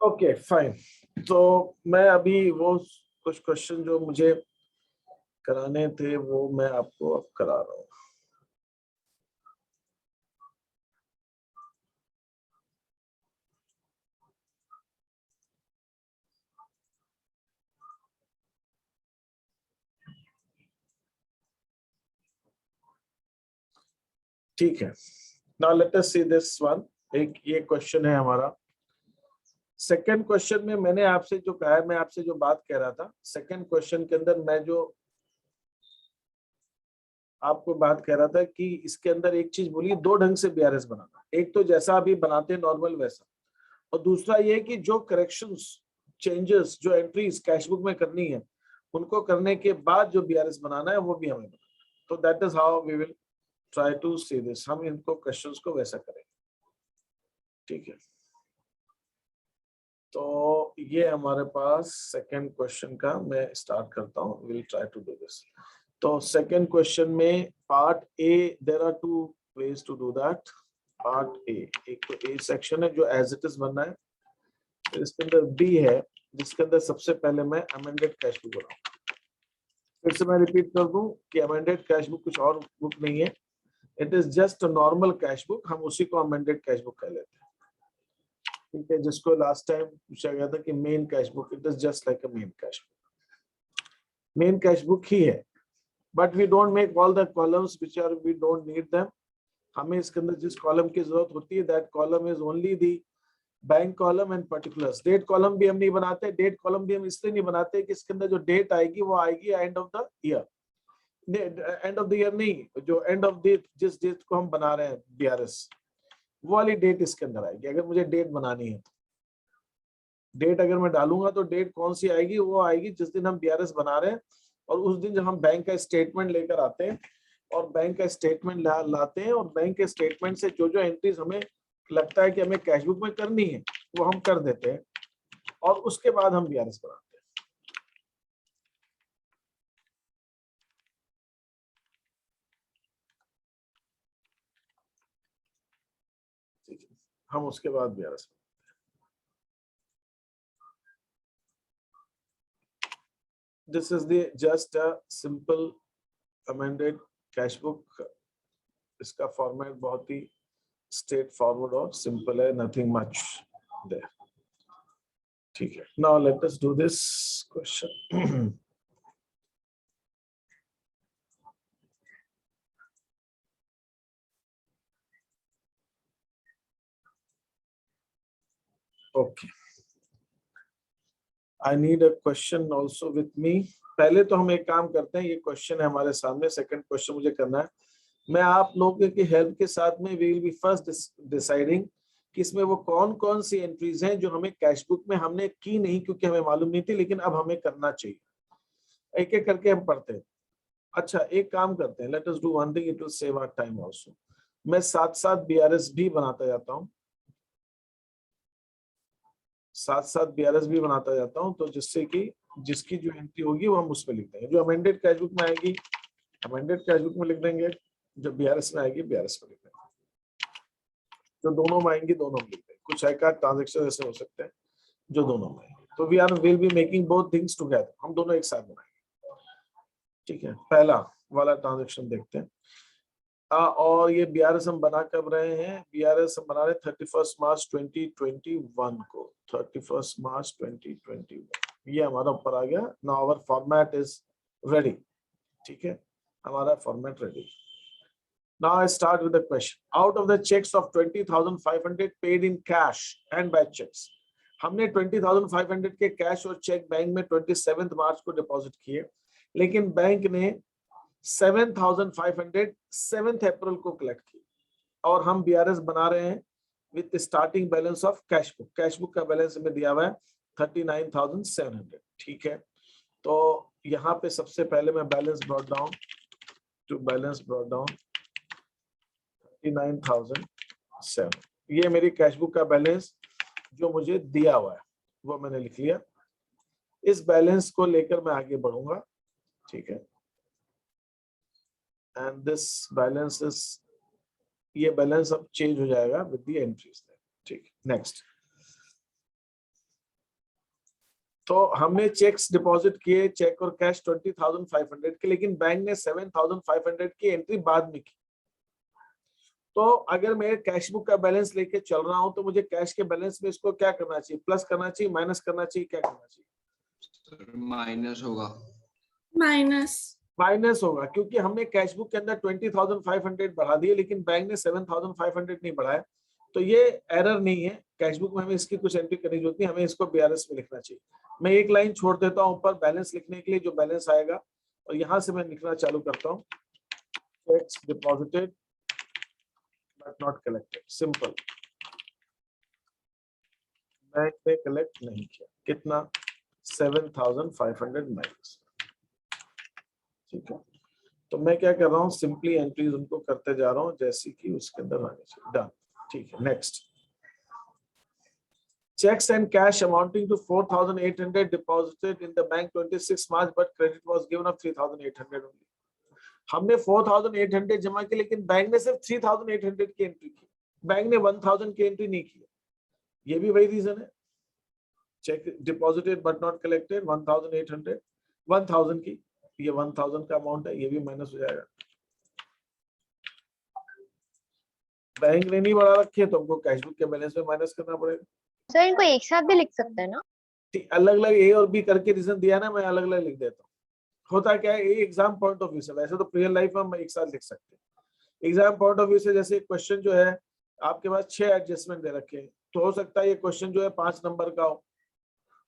Okay fine. तो मैं अभी वो कुछ क्वेश्चन जो मुझे कराने थे वो मैं आपको अब करा रहा हूँ। ठीक है, now let us see this one. एक ये क्वेश्चन है हमारा। सेकंड क्वेश्चन में मैंने आपसे जो कहा है, मैं आपसे जो बात कह रहा था, सेकंड क्वेश्चन के अंदर मैं जो आपको बात कह रहा था कि इसके अंदर एक चीज बोली, दो ढंग से बीआरएस बनाना। एक तो जैसा अभी बनाते हैं नॉर्मल वैसा, और दूसरा ये कि जो करेक्शंस, चेंजेस, जो एंट्रीज कैशबुक में करनी है उनको करने के बाद जो बीआरएस बनाना है वो भी हमें बनाना है। तो that is how we will try to see this. हम इनको क्वेश्चंस को वैसा करेंगे, ठीक है। तो ये हमारे पास सेकंड क्वेश्चन का मैं स्टार्ट करता हूँ। Will try to do this. तो सेकंड क्वेश्चन में part A, there are two ways to do that. Part A, एक तो ए सेक्शन है जो एज इट इज बनना है, फिर इसके अंदर बी है जिसके अंदर सबसे पहले मैं अमेंडेड कैश बुक बनाऊंगा। फिर से मैं रिपीट कर दूं कि अमेंडेड कैश बुक कुछ और बुक नहीं है, it is just a normal cash book. हम उसी को अमेंडेड कैश बुक कह लेते हैं, ठीक है। जिसको लास्ट टाइम पूछा गया था कि main cash book, it is just like a main cash book, main cash book ही है। But we don't make all the columns which are, we don't need them. हमें इसके अंदर जिस कॉलम की जरूरत होती है, that column is only the bank column and particulars. Date column भी हम नहीं बनाते। डेट कॉलम भी हम इसलिए नहीं बनाते कि इसके अंदर जो डेट आएगी वो आएगी end of the year. End of the year नहीं, जो एंड ऑफ डेट, जिस डेट को हम बना रहे हैं बीआरएस, वो वाली डेट इसके अंदर आएगी। अगर मुझे डेट बनानी है तो डेट अगर मैं डालूंगा तो डेट कौन सी आएगी, वो आएगी जिस दिन हम बीआरएस बना रहे हैं। और उस दिन जब हम बैंक का स्टेटमेंट लेकर आते हैं और बैंक का स्टेटमेंट लाते हैं, और बैंक के स्टेटमेंट से जो जो एंट्रीज हमें लगता है कि हमें कैशबुक में करनी है वो हम कर देते हैं, और उसके बाद हम बीआरएस बनाते हैं। ठीक है, हम उसके बाद BRS. This is the just a simple amended cash book. इसका फॉर्मेट बहुत ही स्ट्रेट फॉरवर्ड और सिंपल है, नथिंग मच देयर, ठीक है। Now let us do this question. Okay, I need a question also with me. पहले तो हम एक काम करते हैं, ये क्वेश्चन है हमारे सामने, सेकंड क्वेश्चन मुझे करना है। मैं आप लोगों की हेल्प के साथ में we will be first deciding कि इसमें वो कौन कौन सी एंट्रीज हैं जो हमें कैशबुक में हमने की नहीं क्योंकि हमें मालूम नहीं थी, लेकिन अब हमें करना चाहिए। एक एक करके हम पढ़ते हैं। अच्छा, एक काम करते हैं, let us do one thing, it will save our time also. मैं साथ साथ बीआरएस भी बनाता जाता हूँ, साथ साथ बीआरएस भी बनाता जाता हूँ, तो जिससे कि जिसकी जो एंट्री होगी वो हम उस पर लिख देंगे। जो अमेंडेड कैशबुक में आएगी अमेंडेड कैशबुक में लिख देंगे, जो बीआरएस में आएगी बीआरएस में लिख देंगे, जो दोनों में आएंगी दोनों में लिख देंगे। कुछ एक आध ट्रांजेक्शन ऐसे हो सकते हैं जो दोनों में आएंगे, तो we are will be making both things together, हम दोनों एक साथ बनाएंगे, ठीक है। पहला वाला ट्रांजेक्शन देखते हैं। और ये बीआरएस हम बना कब रहे हैं? बीआरएस हम बना रहे 31 मार्च 2021 को, 31 मार्च 2021। ये हमारा ऊपर आ गया। Now our format is ready, ठीक है, हमारा format ready. Now I start with the question. Out of the checks of 20,500 paid in cash and by checks, हमने 20,500 के कैश और चेक बैंक में 27 मार्च को डिपॉजिट किए, लेकिन बैंक ने 7,500 7 अप्रैल को कलेक्ट की, और हम बीआरएस बना रहे हैं with starting balance of cash book. Cash book का बैलेंस हमें दिया हुआ है 39,700, ठीक है। तो यहाँ पे सबसे पहले मैं balance brought down to balance brought down 39,007, ये मेरी कैश बुक का बैलेंस जो मुझे दिया हुआ है वो मैंने लिख लिया। इस बैलेंस को लेकर मैं आगे बढ़ूंगा, ठीक है। एंड दिस बैलेंस इज, ये बैलेंस अब चेंज हो जाएगा विद द एंट्रीज, ठीक। नेक्स्ट, तो हमने चेक्स डिपॉजिट किए, चेक और कैश 20,500 के, लेकिन बैंक ने 7,500 की एंट्री बाद में की। तो अगर मैं कैश बुक का बैलेंस लेके चल रहा हूं तो मुझे कैश के बैलेंस में इसको क्या करना चाहिए? प्लस करना चाहिए, माइनस करना चाहिए, क्या करना चाहिए? माइनस होगा। माइनस होगा, क्योंकि हमने कैश बुक के अंदर 20,500 बढ़ा दिए, लेकिन बैंक ने 7,500 नहीं बढ़ाया। तो ये एरर नहीं है, कैश बुक में हमें इसकी कुछ एंट्री करने की जरूरत नहीं, हमें इसको बीआरएस में लिखना चाहिए। मैं एक लाइन छोड़ देता हूं ऊपर बैलेंस लिखने के लिए, जो बैलेंस आएगा, और यहां से मैं लिखना चालू करता हूँ, checks deposited but not collected, simple. Bank ने कलेक्ट नहीं किया, कितना? 7,500 माइनस। ठीक है, तो मैं क्या कर रहा हूँ, सिंपली एंट्रीज उनको करते जा रहा हूँ जैसी कि उसके अंदर आनी चाहिए। डन। ठीक है, next. Checks and cash amounting to 4,800 deposited in the bank 26 March, but credit was given of 3,800 only. हमने 4,800 जमा की, लेकिन बैंक ने सिर्फ 3,800 की एंट्री की, बैंक ने 1,000 की एंट्री नहीं की। ये भी वही रीजन है, check deposited but not collected 1,800, 1,000 की, ये 1,000 का अमाउंट है, ये भी माइनस हो जाएगा। बैंक ने नहीं बढ़ा रखे तो हमको कैश बुक के बैलेंस में माइनस करना पड़ेगा। सर इनको एक साथ भी लिख सकते हैं ना? अलग अलग ए और बी करके रीजन दिया ना, मैं अलग अलग लिख देता हूँ। होता क्या है, एग्जाम पॉइंट ऑफ व्यू से, वैसे तो रियल लाइफ में हम एक साथ लिख सकते हैं। एग्जाम पॉइंट ऑफ व्यू से, जैसे क्वेश्चन जो है आपके पास 6 एडजस्टमेंट दे रखे हैं, तो हो सकता है ये क्वेश्चन जो है 5 नंबर का हो,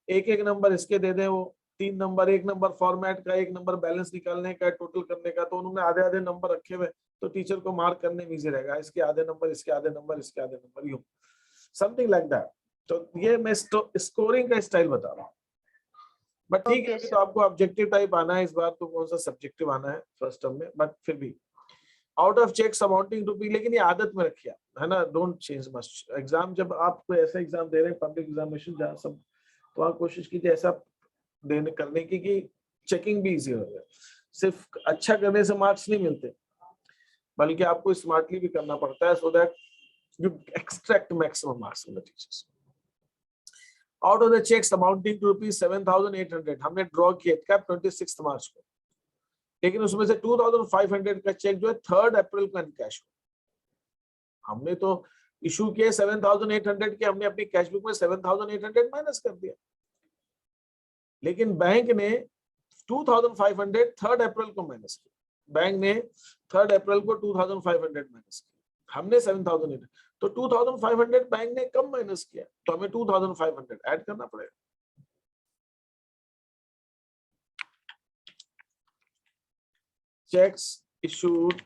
एक एक नंबर इसके दे दें, वो 3 नंबर, 1 नंबर फॉर्मेट का, 1 नंबर बैलेंस निकालने का, टोटल करने का, तो उन्होंने आधे आधे नंबर रखे हुए, तो टीचर को मार्क करने में इजी रहेगा, इसके आधे नंबर, इसके आधे नंबर, इसके आधे नंबर, यूं समथिंग लाइक दैट। तो ये मैं स्कोरिंग का स्टाइल बता रहा हूँ, बट ठीक है, तो आपको ऑब्जेक्टिव टाइप आना है इस बार, तो कौन सा सब्जेक्टिव आना है फर्स्ट टर्म में, बट फिर भी out of cheques amounting to be, लेकिन ये आदत में रखिए, है ना, डोंट चेंज मच। एग्जाम जब आप कोई ऐसा एग्जाम दे रहे हैं, पब्लिक एग्जामिनेशन जहाँ सब, तो आप कोशिश कीजिए ऐसा देने करने की कि चेकिंग भी इजी हो जाए। सिर्फ अच्छा करने से मार्क्स नहीं मिलते, बल्कि आपको स्मार्टली भी करना पड़ता है, so that you extract maximum marks from the teachers. Out of the cheques amounting to rupees 7,800 हमने ड्रॉ किया कब? 26 मार्च को, लेकिन उसमें से 2,500 का चेक जो है 3 अप्रैल को कैश हुआ। हमने तो इशू किए 7,800 के, हमने अपनी कैश बुक में 7,800 माइनस कर दिया, लेकिन बैंक ने 2,500 3 अप्रैल को माइनस किया। बैंक ने 3 अप्रैल को 2,500 माइनस किया, हमने 7,800, तो 2,500 बैंक ने कम माइनस किया, तो हमें 2,500 ऐड करना पड़ेगा। Checks issued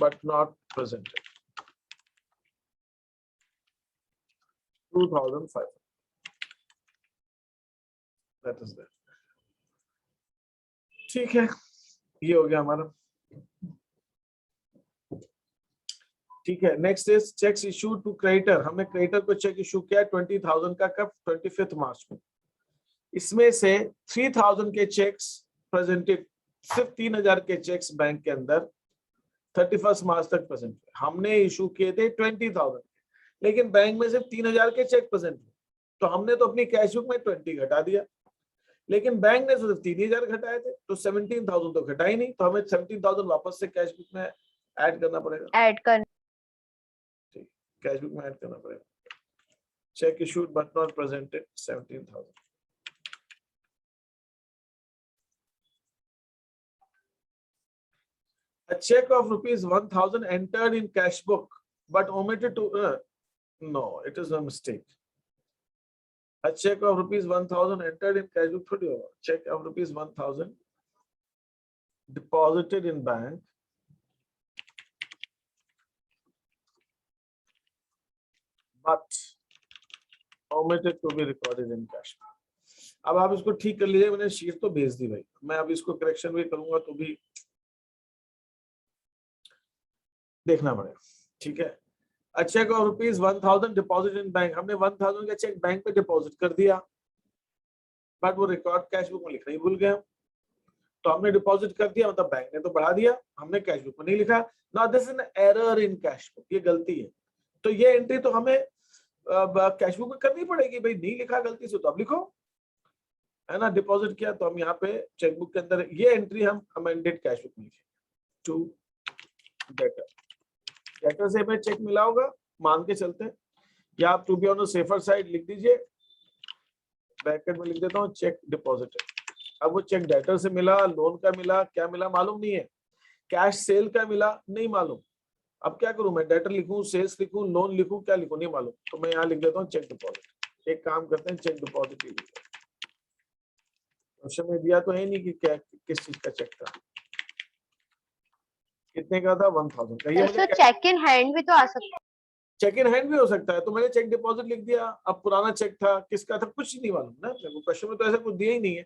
but not presented 2,500, that is that. ठीक है, ये हो गया हमारा। ठीक है, next is cheques issued to creditor. हमने क्रेडिटर को चेक इशू किया 20,000 का, कब? 25 मार्च को। इसमें से 3,000 के चेक्स प्रेजेंटेड, सिर्फ 3,000 के चेक्स बैंक के अंदर 31 मार्च तक प्रेजेंट हुए। हमने इशू किए थे 20,000, लेकिन बैंक में सिर्फ 3,000 के चेक प्रेजेंट हुए, तो हमने तो अपनी कैश बुक में 20 घटा दिया, लेकिन बैंक ने सिर्फ 3,000 घटाए थे, तो 17,000 तो घटा ही नहीं, तो हमें 17,000 वापस से कैश बुक में ऐड करना पड़ेगा। ठीक, कैश बुक में ऐड करना पड़ेगा। Check issued but not presented 17,000। A check of rupees 1,000 entered in cash book but omitted to no, it is a mistake. A check of rupees 1,000 entered in cash book, check of rupees 1,000 deposited in bank but omitted to be recorded in cash book. अब आप इसको ठीक कर लीजिए, मैंने sheet तो भेज दी भाई, मैं अब इसको करेक्शन भी करूंगा तो भी देखना पड़ेगा। ठीक है, a check of rupees 1,000 deposit in bank, हमने 1,000 का चेक बैंक पे डिपॉजिट कर दिया, बट वो रिकॉर्ड कैश बुक में लिखना ही भूल गया। तो हमने डिपॉजिट कर दिया, मतलब बैंक ने तो बढ़ा दिया, हमने कैश बुक में नहीं लिखा। Now this is an error in cash book, ये गलती है, तो ये एंट्री तो हमें कैश बुक में करनी पड़ेगी भाई, नहीं लिखा गलती से तो अब लिखो। है ना, डिपॉजिट किया, तो हम यहाँ पे चेकबुक के अंदर ये एंट्री हम अमेंडेड कैश बुक में लिखेंगे टू डेटर। डेटर से हमें चेक मिला होगा, मान के चलते हैं, या आप to be on the safer side लिख दीजिए, ब्रैकेट में लिख देता हूँ चेक डिपॉजिटेड। अब वो चेक डेटर से मिला, लोन का मिला, क्या मिला मालूम नहीं है, कैश सेल का मिला नहीं मालूम। अब क्या करूं मैं, डेटर लिखूं, सेल्स लिखूं, लोन लिखूं, क्या लिखूं नहीं मालूम, तो मैं यहाँ लिख देता हूँ चेक डिपॉजिट। एक काम करते हैं, चेक डिपॉजिट ही लिखते हैं। क्वेश्चन में दिया तो है नहीं कि क्या किस चीज का चेक था, कितने का था, 1000 का। ये मुझे चेक इन हैंड भी तो आ सकता है। चेक इन हैंड भी हो सकता है, तो मैंने चेक डिपॉजिट लिख दिया। अब पुराना चेक था, किसका था, कुछ नहीं मालूम ना, क्वेश्चन में तो ऐसा कुछ दिया ही नहीं है।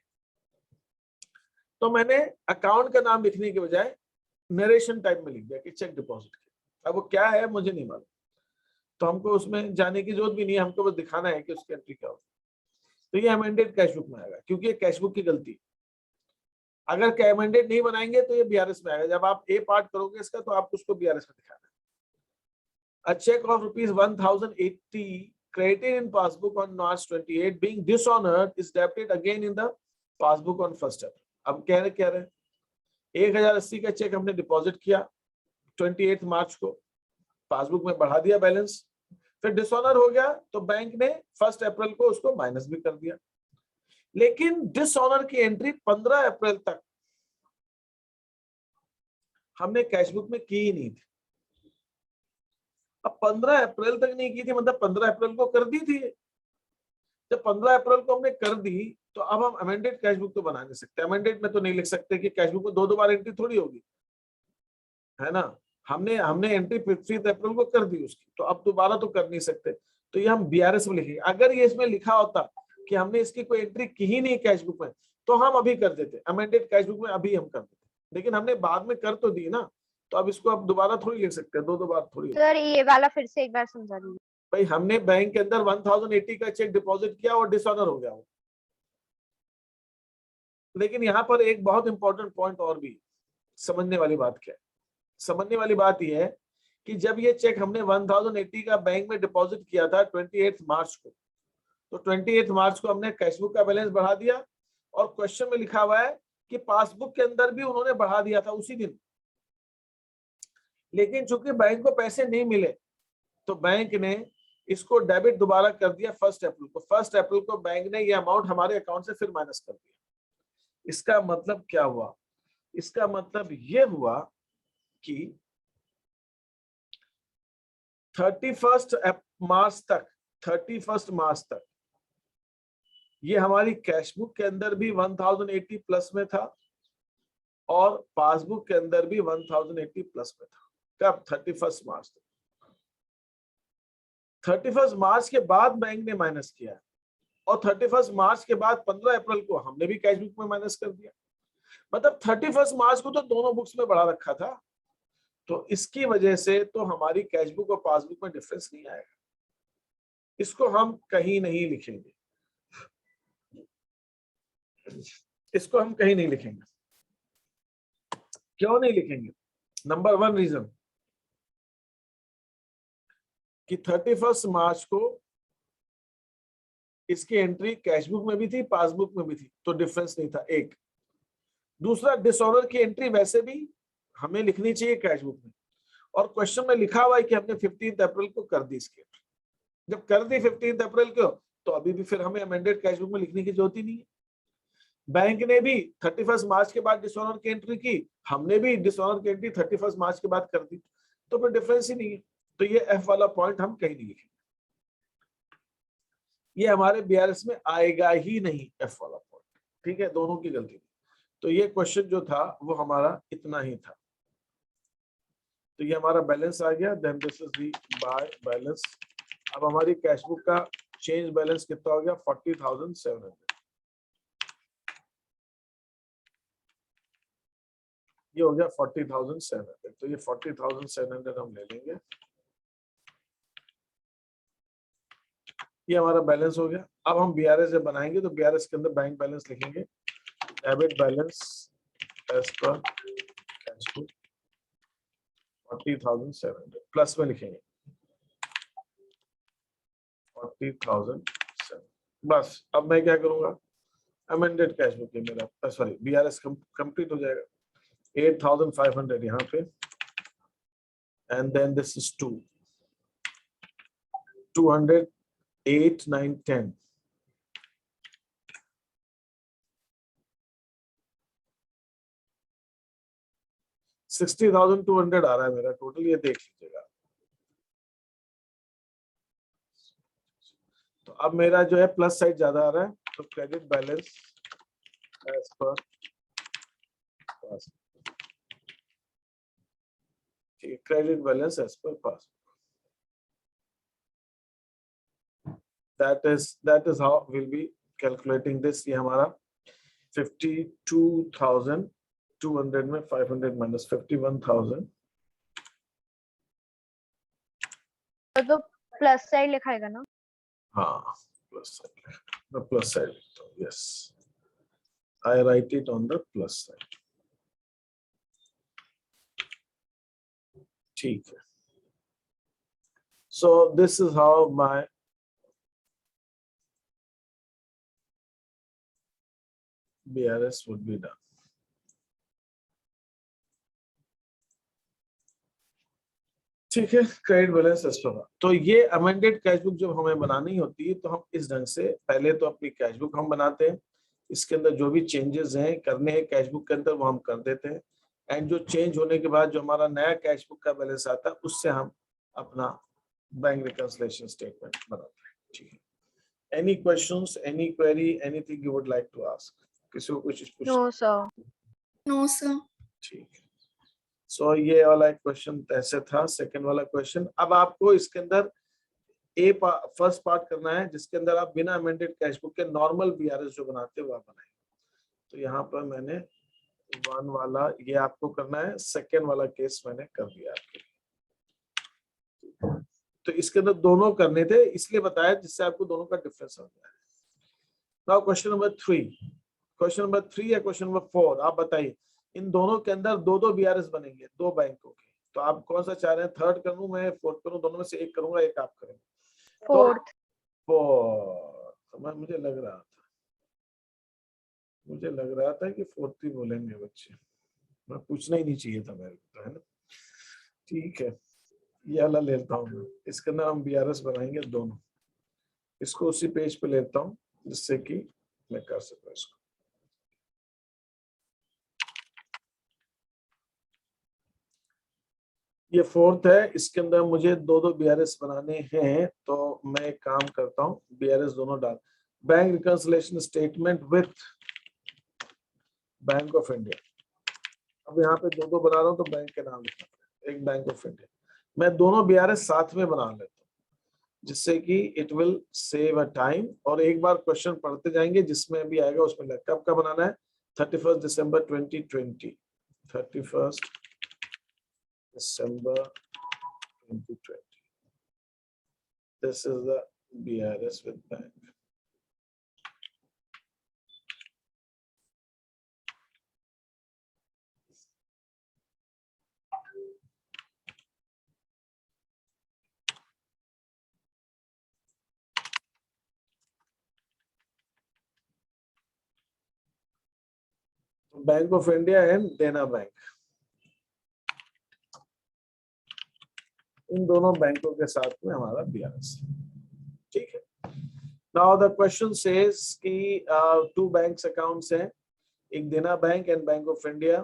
तो मैंने अकाउंट का नाम लिखने के बजाय नरेशन टाइप में लिख दिया कि चेक डिपॉजिट। अब वो क्या है मुझे नहीं मालूम, तो हमको उसमें जाने की जरूरत भी नहीं है, हमको बस दिखाना है कि उसकी एंट्री क्या होगी। तो ये अमेंडेड कैश बुक में आएगा, क्योंकि ये कैश बुक की गलती है। अगर अमेंडेड नहीं बनाएंगे तो ये बीआरएस में आएगा। जब आप ए पार्ट करोगे इसका, तो आप उसको बीआरएस में दिखाना है। A check of rupees 1080 credited in passbook on March 28 being dishonored is debited again in the passbook on 1st April. अब कह रहे 1080 का चेक हमने डिपॉजिट किया 28 मार्च को, पासबुक में बढ़ा दिया बैलेंस, फिर डिसऑनर हो गया तो बैंक ने 1 अप्रैल को उसको माइनस भी कर दिया। लेकिन डिसऑनर की एंट्री 15 अप्रैल तक हमने कैश बुक में की ही नहीं थी। अब 15 अप्रैल तक नहीं की थी, मतलब 15 अप्रैल को कर दी थी। जब 15 अप्रैल को हमने कर दी, तो अब हम अमेंडेड कैश बुक तो बना नहीं सकते। अमेंडेड में तो नहीं लिख सकते कि कैश बुक में दो बार एंट्री थोड़ी होगी, है ना। हमने एंट्री 15 अप्रैल को कर दी उसकी, तो अब दोबारा तो कर नहीं सकते, तो ये हम बीआरएस में लिखेंगे। अगर ये इसमें लिखा होता कि हमने इसकी कोई एंट्री की ही नहीं कैश बुक में, तो हम अभी कर देते, अमेंडेड कैश बुक में अभी हम कर देते, लेकिन हमने बाद में कर तो दी ना, तो अब इसको अब दोबारा थोड़ी लिख सकते हैं, दो बार थोड़ी। सर ये वाला फिर से एक बार समझा दीजिए। भाई हमने बैंक के अंदर 1080 का चेक डिपॉजिट किया और डिसऑनर हो गया वो। लेकिन यहाँ पर एक बहुत इंपॉर्टेंट पॉइंट और भी समझने वाली बात क्या है, समझने वाली बात यह है कि जब ये चेक हमने 1080 का बैंक में डिपॉजिट किया था 28 मार्च को, तो 28 मार्च को हमने कैशबुक का बैलेंस बढ़ा दिया, और क्वेश्चन में लिखा हुआ है कि पासबुक के अंदर भी उन्होंने बढ़ा दिया था उसी दिन। लेकिन चूंकि बैंक को पैसे नहीं मिले, तो बैंक ने इसको डेबिट दोबारा कर दिया 1 अप्रैल को। 1 अप्रैल को बैंक ने ये अमाउंट हमारे अकाउंट से फिर माइनस कर दिया। इसका मतलब क्या हुआ, इसका मतलब ये हुआ कि 31 मार्च तक ये हमारी कैश बुक के अंदर भी 1080 प्लस में था और पासबुक के अंदर भी 1080 प्लस में था। कब? 31 मार्च तक। 31 मार्च के बाद बैंक ने माइनस किया है, और 31 मार्च के बाद 15 अप्रैल को हमने भी कैश बुक में माइनस कर दिया। मतलब 31 मार्च को तो दोनों बुक्स में बढ़ा रखा था, तो इसकी वजह से तो हमारी कैश बुक और पासबुक में डिफरेंस नहीं आएगा। इसको हम कहीं नहीं लिखेंगे, इसको हम कहीं नहीं लिखेंगे। क्यों नहीं लिखेंगे? नंबर 1 रीजन कि 31 मार्च को इसकी एंट्री कैश बुक में भी थी, पासबुक में भी थी, तो डिफरेंस नहीं था, एक। दूसरा, डिसऑनर की एंट्री वैसे भी हमें लिखनी चाहिए कैश बुक में, और क्वेश्चन में लिखा हुआ है कि हमने 15 अप्रैल को कर दी इसकी एंट्री। जब कर दी 15 अप्रैल को, तो अभी भी फिर हमें अमेंडेड कैश बुक में लिखने की जरूरत ही नहीं है। बैंक ने भी 31 मार्च के बाद डिसऑनर की एंट्री की, हमने भी डिसऑनर की एंट्री 31 मार्च के बाद कर दी, तो फिर डिफरेंस ही नहीं है। तो ये एफ वाला पॉइंट हम कहीं नहीं लिखेंगे, ये हमारे बीआरएस में आएगा ही नहीं, एफ वाला पॉइंट। ठीक है, दोनों की गलती। तो ये क्वेश्चन जो था वो हमारा इतना ही था। तो ये हमारा बैलेंस आ गया, then this is the by balance. अब हमारी कैश बुक का चेंज बैलेंस कितना हो गया? 40,700। ये हो गया 40,700। तो ये 40,700 हम ले लेंगे, ये हमारा बैलेंस हो गया। अब हम बीआरएस जब बनाएंगे तो बीआरएस के अंदर बैंक बैलेंस लिखेंगे, डेबिट बैलेंस एज पर कैश बुक 40,700, प्लस में लिखेंगे 40,700। बस अब मैं क्या करूंगा, अमेंडेड कैश बुक है मेरा, सॉरी बीआरएस कंप्लीट हो जाएगा 8500 यहाँ पे, एंड देन दिस इज 200 8 9 10 60,200 आ रहा है मेरा टोटल, ये देख लीजिएगा। तो अब मेरा जो है प्लस साइड ज्यादा आ रहा है, तो क्रेडिट बैलेंस एज पर पास, ठीक है, क्रेडिट बैलेंस एज पर पास, that is how we'll be calculating this। ये हमारा 52,200 में 500 माइनस 51,000, तो प्लस साइड लिखाएगा ना? हाँ plus side, the plus side, yes, I write it on the plus side, ठीक है। So this is how my BRS would be done। ठीक है, क्रेडिट बैलेंस एज पर। तो ये अमेंडेड कैश बुक जब हमें बनानी होती है तो हम इस ढंग से पहले तो अपनी कैश बुक हम बनाते हैं, इसके अंदर जो भी चेंजेस हैं करने हैं कैश बुक के अंदर वो हम कर देते हैं, एंड जो चेंज होने के बाद जो हमारा नया कैश बुक का बैलेंस आता है उससे हम अपना बैंक रिकंसिलिएशन स्टेटमेंट बनाते हैं। ठीक है, any questions, any query, anything you would like to ask? किसी को कुछ पूछना? No sir. No sir. ठीक है, सो ये वाला क्वेश्चन ऐसे था। सेकंड वाला क्वेश्चन, अब आपको इसके अंदर फर्स्ट पार्ट करना है जिसके अंदर आप बिना अमेंडेड कैश बुक के नॉर्मल बीआरएस जो बनाते हो आप बनाएंगे। तो यहाँ पर मैंने 1 वाला ये आपको करना है, सेकंड वाला केस मैंने कर दिया आपके। तो इसके अंदर दोनों करने थे इसलिए बताया जिससे आपको दोनों का डिफरेंस हो जाए। Now question number 3, question number 3 या क्वेश्चन नंबर 4 आप बताइए, इन दोनों के अंदर दो बीआरएस बनेंगे दो बैंकों के, तो आप कौन सा चाह रहे हैं? थर्ड करूं मैं, फोर्थ करूं? दोनों में से एक करूंगा, एक आप करेंगे। फोर्थ। मुझे लग रहा था कि फोर्थ ही बोलेंगे बच्चे, मैं पूछना ही नहीं चाहिए था मेरे को, है ना? ठीक है, ये वाला लेता हूँ मैं, इसके अंदर हम बीआरएस बनाएंगे दोनों। इसको उसी पेज पे लेता हूँ जिससे कि मैं कर सकूं इसको। ये फोर्थ है, इसके अंदर मुझे दो बीआरएस बनाने हैं, तो मैं एक काम करता हूँ, बीआरएस दोनों डाल, bank reconciliation statement with bank of India. अब यहाँ पे दो बना रहा हूँ तो बैंक के नाम लिखना है, एक बैंक ऑफ इंडिया। मैं दोनों बीआरएस साथ में बना लेता हूँ जिससे कि it will save a time, और एक बार क्वेश्चन पढ़ते जाएंगे जिसमें भी आएगा उसमें कब का बनाना है? 31 दिसंबर 2020, 31 December 2020. This is the BRS with bank. Bank of India and Dena Bank, इन दोनों बैंकों के साथ में हमारा बीआरएस। ठीक है, नाउ द क्वेश्चन सेज कि 2 बैंक्स अकाउंट्स हैं, एक देना bank and bank of India.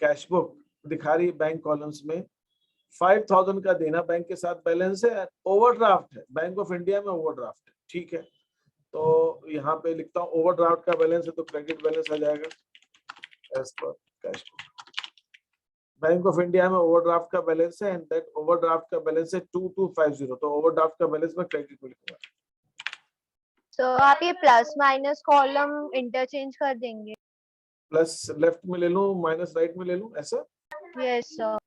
Cash book दिखा रही बैंक कॉलम्स में 5,000 का देना बैंक के साथ बैलेंस है, ओवरड्राफ्ट है बैंक ऑफ इंडिया में, ओवरड्राफ्ट है। ठीक है, तो यहाँ पे लिखता हूँ ओवरड्राफ्ट का बैलेंस है तो क्रेडिट बैलेंस आ जाएगा एज पर cash book. Bank of India में ओवरड्राफ्ट का बैलेंस है एंड दैट ओवरड्राफ्ट का बैलेंस है 2250, तो ओवरड्राफ्ट का बैलेंस में क्रेडिट में लिखूंगा। तो आप ये प्लस माइनस कॉलम इंटरचेंज कर देंगे? प्लस लेफ्ट में ले लूं, माइनस राइट में ले लूं, ऐसा? Yes sir.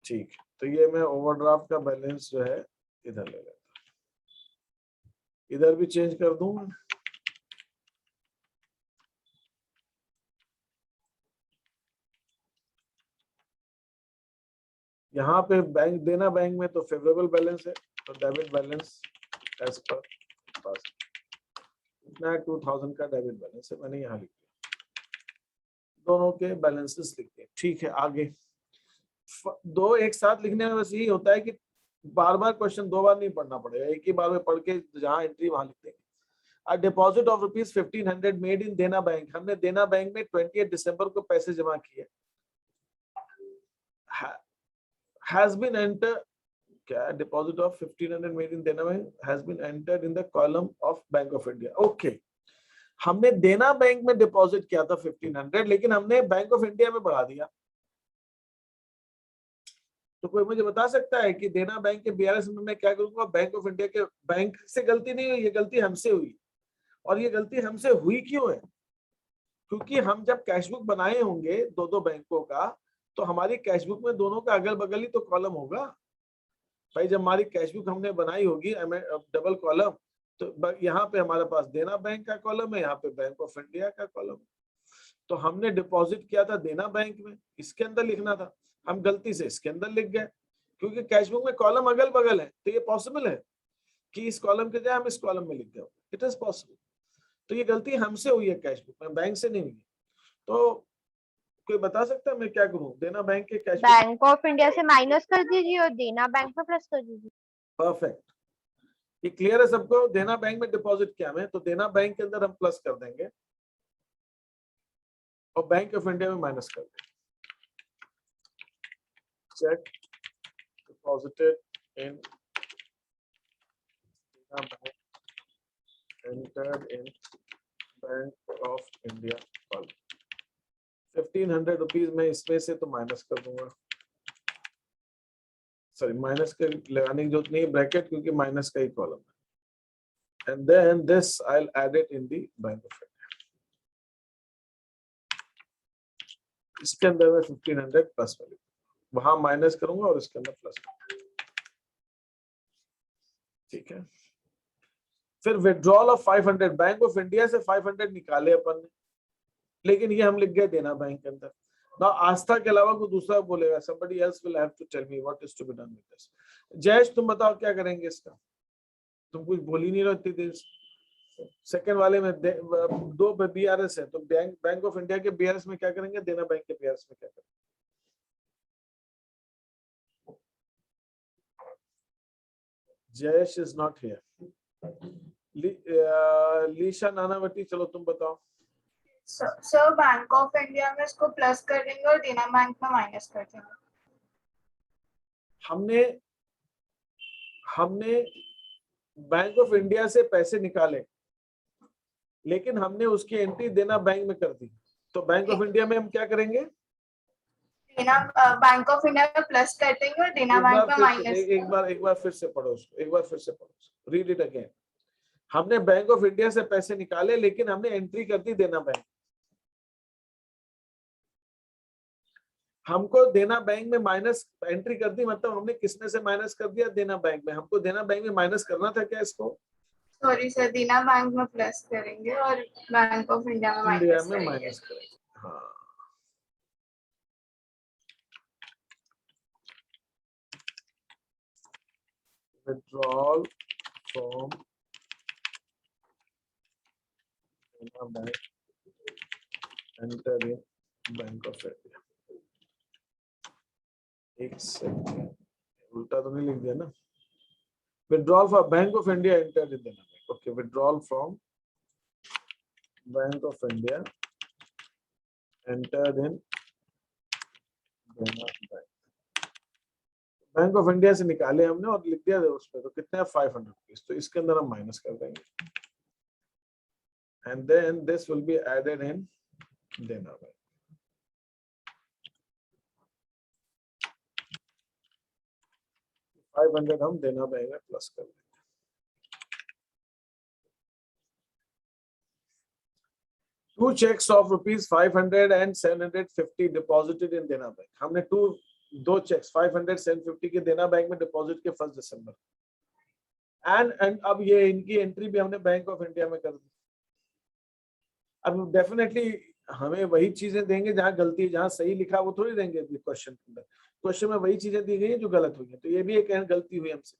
ठीक, तो ये मैं ओवरड्राफ्ट का बैलेंस जो है इधर ले लेता हूं, इधर भी चेंज कर दूं। यहाँ पे बैंक देना बैंक में तो फेवरेबल बैलेंस है, तो डेबिट बैलेंस एज पर पास इतना 2000 का डेबिट बैलेंस है, मैंने यहाँ लिख दिया, दोनों के बैलेंसेस लिख दिए। ठीक है, आगे दो एक साथ लिखने में बस यही होता है कि बार बार क्वेश्चन दो बार नहीं पढ़ना पड़ेगा, एक ही बार में पढ़ के जहां एंट्री वहां लिख देंगे। A deposit of rupees 1500 made in देना बैंक, हमने देना बैंक में 28 दिसंबर को पैसे जमा किए। Has been entered, क्या deposit of 1500 made in देना bank has been entered in the column of Bank of India. Okay, हमने देना बैंक में डिपॉजिट किया था 1500, लेकिन हमने बैंक ऑफ इंडिया में बढ़ा दिया। तो कोई मुझे बता सकता है कि देना बैंक के बीआरएस में मैं क्या करूंगा? बैंक ऑफ इंडिया के बैंक से गलती नहीं हुई, ये गलती हमसे हुई। और ये गलती हमसे हुई क्यों है? क्योंकि हम जब कैशबुक बनाए होंगे दो दो बैंकों का, तो हमारी कैशबुक में दोनों का अगल बगल ही तो कॉलम होगा भाई। जब हमारी कैशबुक हमने बनाई होगी डबल कॉलम, तो यहाँ पे हमारे पास देना बैंक का कॉलम है, यहाँ पे बैंक ऑफ इंडिया का कॉलम। तो हमने डिपॉजिट किया था देना बैंक में, इसके अंदर लिखना था, हम गलती से इसके अंदर लिख गए। क्योंकि कैशबुक में कॉलम अगल बगल है, तो ये पॉसिबल है कि इस कॉलम के जगह हम इस कॉलम में लिख गए। It is possible. तो ये गलती हमसे हुई है कैशबुक में, बैंक से नहीं हुई। तो कोई बता सकता है मैं क्या करूं? देना बैंक के कैशबुक बैंक ऑफ इंडिया से माइनस कर दीजिए और देना बैंक में प्लस कर दीजिए। परफेक्ट, ये क्लियर है सबको? देना बैंक में डिपॉजिट किया हमें, तो देना बैंक के अंदर हम प्लस कर देंगे और बैंक ऑफ इंडिया में माइनस कर देंगे। Check deposited in Dena bank entered in bank of India column. 1500 rupees में इसमें से तो माइनस कर दूंगा, सॉरी माइनस के लगाने की जरूरत नहीं है ब्रैकेट, क्योंकि माइनस का ही कॉलम है। And then this I will add it in the bank of India. इसके अंदर मैं 1500 प्लस में वहां माइनस करूंगा और इसके अंदर प्लस। ठीक है, फिर withdrawal of 500, bank of India से 500 निकाले अपन ने, लेकिन ये हम लिख गए देना बैंक के अंदर। Now आस्था के अलावा कोई दूसरा बोलेगा, somebody else will have to tell me what is to be done with this. Jayesh तुम बताओ क्या करेंगे इसका? तुम कुछ बोल ही नहीं रहे इतनी देर। सेकंड वाले में दो बीआरएस है, तो बैंक ऑफ इंडिया के बीआरएस में क्या करेंगे? देना बैंक के बीआरएस में क्या करेंगे? Jayesh is not here. Leesha Nanavati, चलो तुम बताओ। सर बैंक ऑफ इंडिया में इसको प्लस कर देंगे और देना बैंक में माइनस कर देंगे। हमने बैंक ऑफ इंडिया से पैसे निकाले, लेकिन हमने उसकी एंट्री देना बैंक में कर दी, तो बैंक ऑफ इंडिया में हम क्या करेंगे? देना बैंक ऑफ इंडिया में प्लस कर देंगे और देना बैंक में माइनस। एक बार फिर से पढ़ो उसको, एक बार फिर से पढ़ो, रीड इट अगेन। हमने बैंक ऑफ इंडिया से पैसे निकाले, लेकिन हमने एंट्री कर दी देना बैंक। हमको देना बैंक में माइनस एंट्री कर दी, मतलब हमने किसमें से माइनस कर दिया? देना बैंक में। हमको देना बैंक में माइनस करना था क्या इसको? सॉरी सर, देना बैंक में प्लस करेंगे और बैंक ऑफ इंडिया में माइनस करेंगे। हाँ, withdrawal from देना bank enter in bank of India. एक सेकंड, उल्टा तो नहीं लिख दिया ना? withdrawal from bank of India entered in देना bank. Okay, withdrawal from bank of India entered in देना बैंक। बैंक ऑफ इंडिया से निकाले हमने और लिख दिया उस पे, तो कितने हैं? 500 रुपीज। तो इसके अंदर हम माइनस कर देंगे, and then this will be added in Dena bank. $500 हम देना बैंक में प्लस कर देंगे। Two checks of ₹500 and 750 deposited in देना बैंक। हमने दो चेक्स 500 750 के देना बैंक में डिपॉजिट के 1 दिसंबर, एंड अब ये इनकी एंट्री भी हमने बैंक ऑफ इंडिया में कर दी। अब डेफिनेटली हमें वही चीजें देंगे जहां गलती, जहां सही लिखा वो थोड़ी देंगे क्वेश्चन के अंदर। क्वेश्चन में वही चीजें दी गई है जो गलत हुई है, तो ये भी एक गलती हुई हमसे।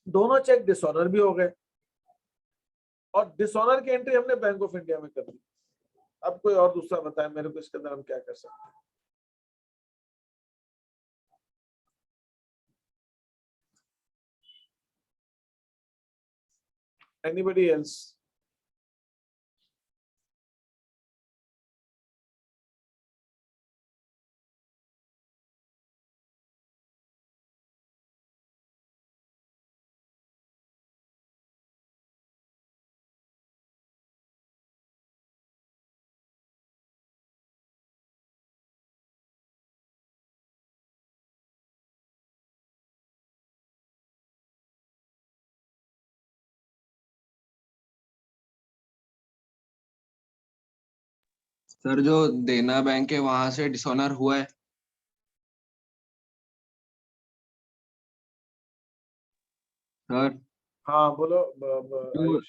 दोनों चेक डिसऑनर भी हो गए और डिसऑनर की एंट्री हमने बैंक ऑफ इंडिया में कर दी। अब कोई और दूसरा बताए मेरे को, इसके अंदर हम क्या कर सकते हैं? Anybody else? सर जो देना बैंक है वहां से डिसऑनर हुआ है। सर हाँ बोलो जो आयुष।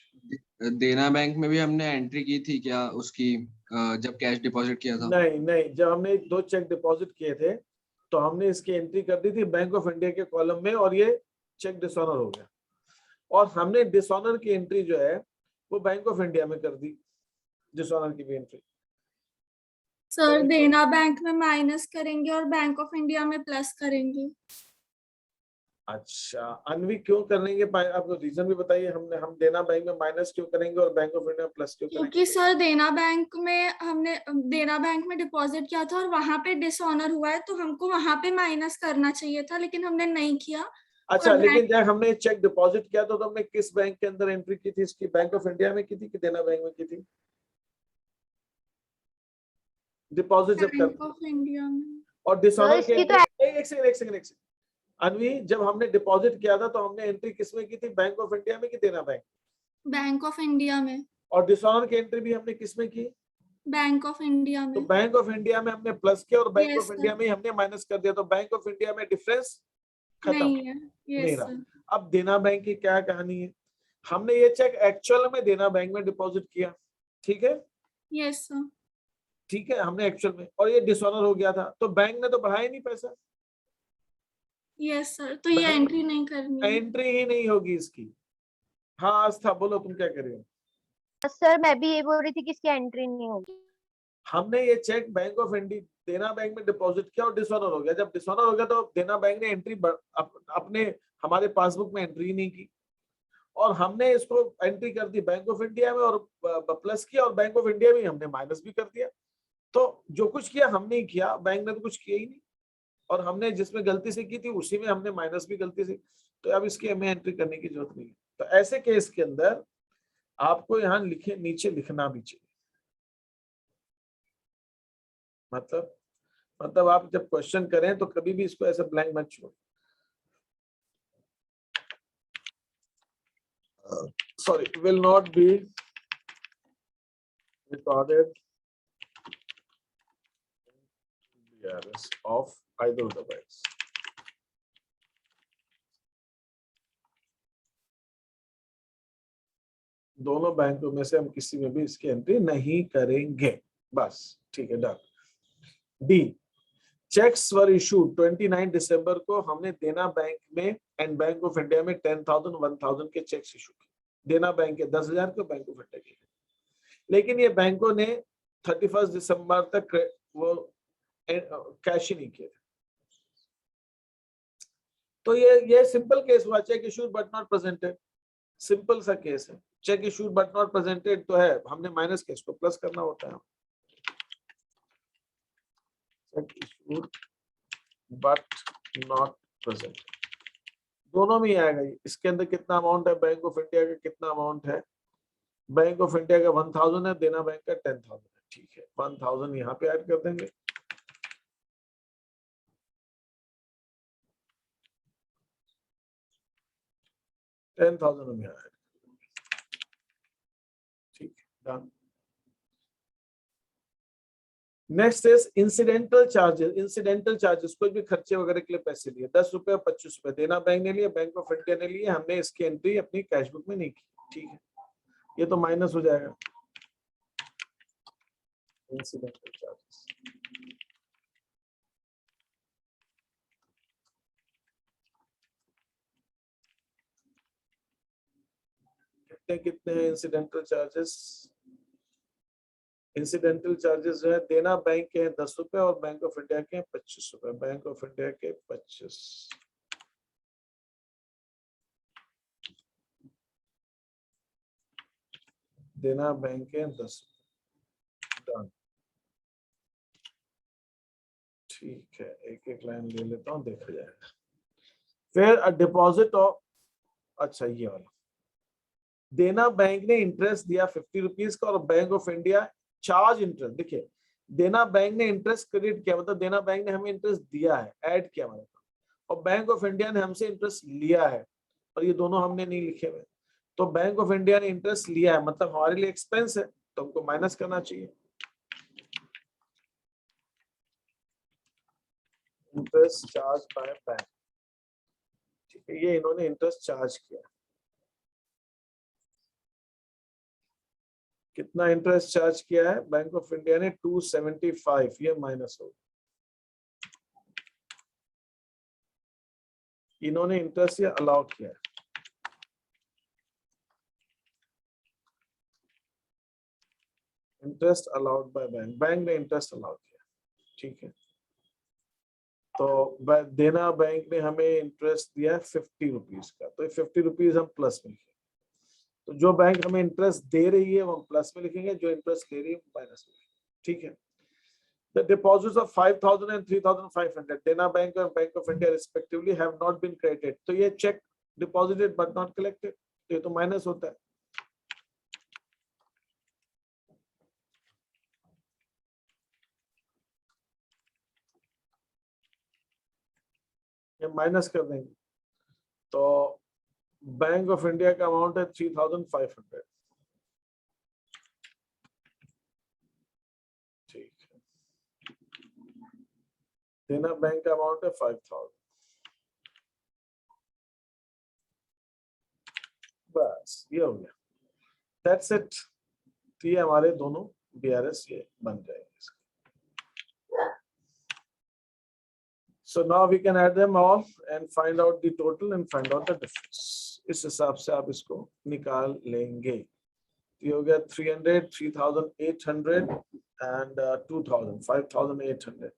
देना बैंक में भी हमने एंट्री की थी क्या उसकी, जब कैश डिपॉजिट किया था? नहीं नहीं, जब हमने 2 चेक डिपॉजिट किए थे तो हमने इसकी एंट्री कर दी थी बैंक ऑफ इंडिया के कॉलम में और ये चेक डिसऑनर हो गया और हमने डिसऑनर की एंट्री जो है वो बैंक ऑफ इंडिया में कर दी, डिसऑनर की भी एंट्री। सर देना बैंक में माइनस करेंगे और बैंक ऑफ इंडिया में प्लस करेंगे। अच्छा अनवी, क्यों करेंगे? आप रीजन भी बताइए। हम देना बैंक में माइनस क्यों करेंगे और बैंक ऑफ इंडिया में प्लस क्यों करेंगे? क्योंकि सर देना बैंक में डिपॉजिट किया था और वहां पे डिसऑनर हुआ है, तो हमको वहां पे माइनस करना चाहिए था, लेकिन हमने नहीं किया। अच्छा, और लेकिन जब हमने चेक डिपॉजिट किया तो हमने किस बैंक के अंदर एंट्री की थी? इसकी बैंक ऑफ इंडिया में की थी कि देना बैंक में की थी? डिपॉजिट जब बैंक कर ऑफ इंडिया में। और डिसऑनर की इसकी तो एंट्री, एक सेकंड अनवी, जब हमने डिपॉजिट किया था तो हमने एंट्री किसमें की थी? बैंक ऑफ इंडिया में कि देना बैंक? बैंक ऑफ इंडिया में। और डिसऑनर की एंट्री भी हमने किसमें की? बैंक ऑफ इंडिया तो में। बैंक ऑफ इंडिया में हमने प्लस किया और bank yes of India sir. में ही हमने माइनस कर दिया, तो बैंक ऑफ इंडिया में डिफरेंस खत्म नहीं है। नहीं यस रहा। सर। अब देना बैंक की क्या कहानी है? हमने ये चेक एक्चुअल में देना बैंक में डिपॉजिट किया, ठीक है? Yes sir. ठीक है, हमने एक्चुअल में, और ये डिसऑनर हो गया था तो बैंक ने तो बढ़ाया नहीं पैसा। यस सर, तो ये बैंक एंट्री नहीं करनी है। एंट्री ही नहीं होगी इसकी। हाँ आस्था बोलो, तुम क्या कर रहे हो? सर मैं भी ये बोल रही थी कि इसकी एंट्री नहीं होगी। हमने ये चेक बैंक ऑफ इंडिया देना बैंक में डिपॉजिट किया और डिसऑनर हो गया। जब डिसऑनर हो गया तो देना बैंक ने एंट्री अपने हमारे पासबुक में एंट्री नहीं की और हमने इसको एंट्री कर दी बैंक ऑफ इंडिया में और प्लस किया और बैंक ऑफ इंडिया में हमने माइनस भी कर दिया। तो जो कुछ किया हमने ही किया, बैंक ने तो कुछ किया ही नहीं। और हमने जिसमें गलती से की थी उसी में हमने माइनस भी गलती से, तो अब इसकी हमें एंट्री करने की जरूरत नहीं है। तो ऐसे केस के अंदर आपको यहाँ लिखे नीचे लिखना भी चाहिए। मतलब आप जब क्वेश्चन करें तो कभी भी इसको ऐसे ब्लैंक मत छोड़ो। Sorry, will not be recorded BRS of either of the banks. दोनों बैंकों में से हम किसी में भी इसकी एंट्री नहीं करेंगे, बस ठीक है, done. D, cheques were issued 29 दिसंबर को हमने देना बैंक में एंड बैंक ऑफ इंडिया में 10,000 1,000 के चेक्स इशू किए। देना बैंक के 10,000 के, बैंक ऑफ इंडिया के। लेकिन ये बैंकों ने 31 दिसंबर तक वो कैश ही नहीं किए। तो ये सिंपल केस हुआ, check issued but not presented. Simple सा केस है, check issued but not presented तो है, हमने माइनस केस को प्लस करना होता है। Check issued but not presented दोनों में ही आएगा। इसके अंदर कितना अमाउंट है, बैंक ऑफ इंडिया का कितना अमाउंट है? बैंक ऑफ इंडिया का 1,000 है, देना बैंक का 10,000 है। ठीक है, 1,000 यहाँ पे ऐड कर देंगे। $10,000 यहाँ ऐड, ठीक है, done. Next is incidental charges. Incidental charges कोई भी खर्चे वगैरह के लिए पैसे लिए, 10 रुपए 25 रुपए देना बैंक ने लिए, बैंक ऑफ इंडिया ने लिए, हमने इसकी एंट्री अपनी कैश बुक में नहीं की। ठीक है, ये तो माइनस हो जाएगा इंसिडेंटल चार्जेस। देखते हैं कितने हैं इंसिडेंटल चार्जेस। इंसिडेंटल चार्जेस जो है देना बैंक के हैं 10 रुपए और बैंक ऑफ इंडिया के 25 रुपए। बैंक ऑफ इंडिया के 25, देना बैंक के 10। डन। ठीक है, एक एक लाइन ले लेता हूँ, देखा जाएगा। फिर अ डिपॉजिट ऑफ, अच्छा ये वाला, देना बैंक ने इंटरेस्ट दिया 50 रुपीज का और bank of India charge interest. देखिए देना बैंक ने इंटरेस्ट क्रेडिट किया, मतलब देना बैंक ने हमें इंटरेस्ट दिया है, ऐड किया हमारे पास, और बैंक ऑफ इंडिया ने हमसे इंटरेस्ट लिया है, और ये दोनों हमने नहीं लिखे हुए। तो बैंक ऑफ इंडिया ने इंटरेस्ट लिया है मतलब हमारे लिए एक्सपेंस है, तो हमको माइनस करना चाहिए। इंटरेस्ट चार्ज बाय बैंक, ठीक है, ये इन्होंने इंटरेस्ट चार्ज किया। कितना इंटरेस्ट चार्ज किया है बैंक ऑफ इंडिया ने? 275, ये माइनस होगा। इन्होंने इंटरेस्ट ये अलाउ किया है। Interest allowed by bank, bank ने इंटरेस्ट अलाउ किया, ठीक है। तो देना बैंक ने हमें इंटरेस्ट दिया है 50 रुपीज का, तो 50 रुपीज हम प्लस में लिखेंगे। तो जो बैंक हमें इंटरेस्ट दे रही है वो हम प्लस में लिखेंगे, जो इंटरेस्ट ले रही है माइनस में, ठीक है। The deposits of 5,000 and 3,500 देना बैंक और bank of India respectively have not been credited, तो ये check deposited but not collected, तो ये तो माइनस होता है। ये माइनस कर देंगे, तो बैंक ऑफ इंडिया का अमाउंट है 3,500, ठीक है। देना बैंक का अमाउंट है 5,000, बस ये हो गया, दैट्स इट। तो ये हमारे दोनों BRS ये बन जाएंगे। So now we can add them all and find out the total and find out the difference. इस हिसाब से आप इसको निकाल लेंगे। ये हो गया 300, 3,800 and 2,000, 5,800,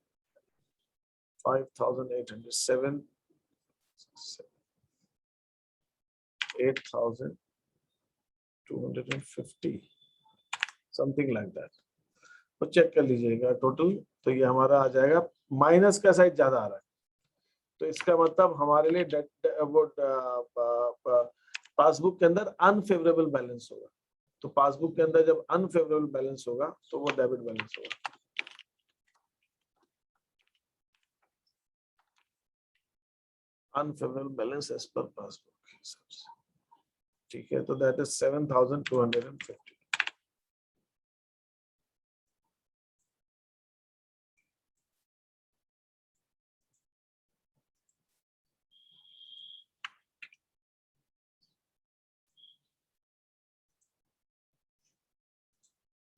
5,800, 8,250, something like that. तो चेक कर लीजिएगा टोटल, तो ये हमारा आ जाएगा, माइनस का साइड ज्यादा आ रहा है, तो इसका मतलब हमारे लिए पासबुक के अंदर अनफेवरेबल बैलेंस होगा। तो पासबुक के अंदर जब अनफेवरेबल बैलेंस होगा तो वो डेबिट बैलेंस होगा। अनफेवरेबल बैलेंस एज पर पासबुक, ठीक है। तो that is 7,250।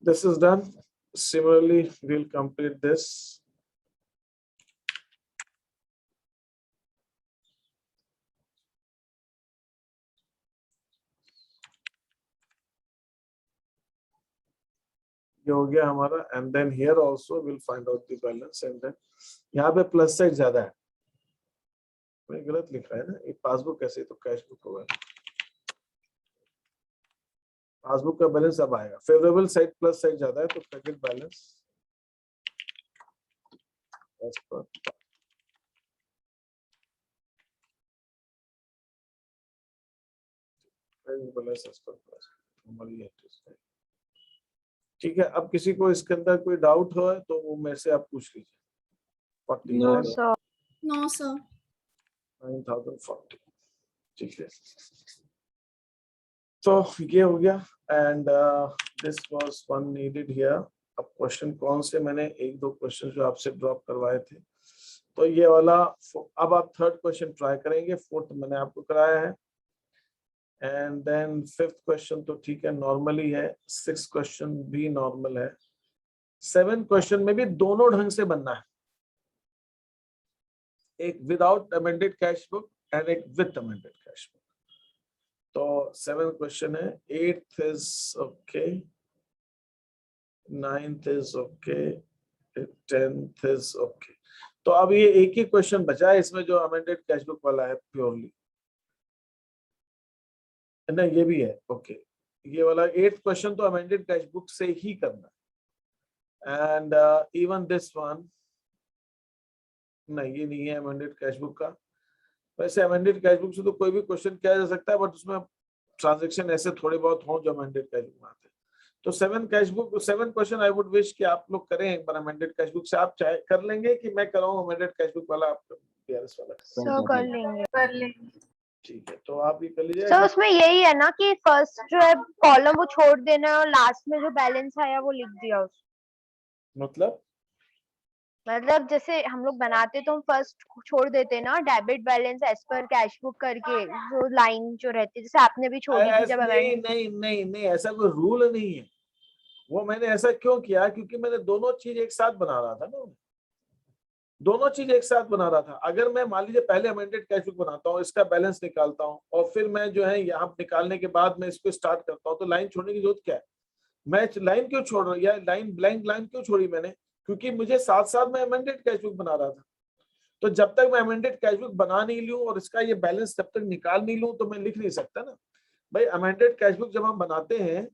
This is done. Similarly, we'll complete this. ये हो गया हमारा, and then here also we'll find out the balance, and then यहाँ पे प्लस साइड ज्यादा है, मैं गलत लिख रहा है ना, ये पासबुक कैसे, तो कैश बुक होगा। पासबुक का बैलेंस अब आएगा, फेवरेबल साइड प्लस साइड ज्यादा है, तो क्रेडिट बैलेंस एज पर, क्रेडिट बैलेंस एज पर हमारी एंट्रीज है, ठीक है। अब किसी को इसके अंदर कोई डाउट हो तो वो मेरे से आप पूछ लीजिए। 49, नो सर, 9,040, ठीक है। तो ये हो गया, and this was one needed here. अब क्वेश्चन कौन से, मैंने एक दो क्वेश्चन जो आपसे ड्रॉप करवाए थे, तो ये वाला, अब आप थर्ड क्वेश्चन ट्राई करेंगे, फोर्थ मैंने आपको कराया है, एंड देन फिफ्थ क्वेश्चन तो ठीक है नॉर्मली है, सिक्स क्वेश्चन भी नॉर्मल है, 7 क्वेश्चन में भी दोनों ढंग से बनना है, एक without amended cash book and एक विद अमेंडेड कैश बुक। तो 7 क्वेश्चन है, 8th is okay, 9th is okay, 10th is okay. तो अब ये एक ही क्वेश्चन बचा है इसमें जो अमेंडेड कैश बुक वाला है प्योरली, ना ये भी है ओके। ये वाला 8th क्वेश्चन तो अमेंडेड कैश बुक से ही करना है, एंड इवन दिस वन, नहीं ये नहीं है अमेंडेड कैश बुक का। वैसे अमेंडेड कैश बुक से तो कोई भी क्वेश्चन किया जा सकता है, बट उसमें ट्रांजैक्शन ऐसे थोड़े बहुत हों जो अमेंडेड कैश बुक में आते हैं। तो 7 क्वेश्चन आई वुड विश कि आप लोग करें एक बार अमेंडेड कैश बुक से। आप चाहे कर लेंगे कि मैं कराऊं अमेंडेड कैश बुक वाला, आप बीआरएस वाला? सो कर लेंगे। कर लेंगे। ठीक है, तो आप ये कर लीजिए। सो उसमें यही है ना कि फर्स्ट जो है कॉलम वो छोड़ देना है और लास्ट में जो बैलेंस आया वो लिख दिया उसमें। मतलब जैसे हम लोग बनाते तो हम फर्स्ट छोड़ देते ना डेबिट बैलेंस एज पर कैश बुक करके, जो लाइन जो रहती है जैसे आपने भी छोड़ी थी जब नहीं नहीं नहीं नहीं, ऐसा कोई रूल नहीं है। वो मैंने ऐसा क्यों किया, क्योंकि मैंने दोनों चीज एक साथ बना रहा था ना, दोनों चीज एक साथ बना रहा था। अगर मैं मान लीजिए पहले अमेंडेड कैश बुक बनाता हूँ, इसका बैलेंस निकालता हूँ, और फिर मैं जो है यहाँ निकालने के बाद मैं इसको स्टार्ट करता हूँ, तो लाइन छोड़ने की जरूरत क्या है? मैं लाइन क्यों छोड़ रहा हूँ, या लाइन ब्लैंक लाइन क्यों छोड़ी मैंने? क्योंकि मुझे साथ साथ मैं अमेंडेड कैश बुक बना रहा था। तो जब तक मैं अमेंडेड कैश बुक बना नहीं लूं और इसका ये बैलेंस जब तक निकाल नहीं लूं, तो मैं लिख नहीं सकता ना भाई। अमेंडेड कैश बुक जब हम बनाते हैं,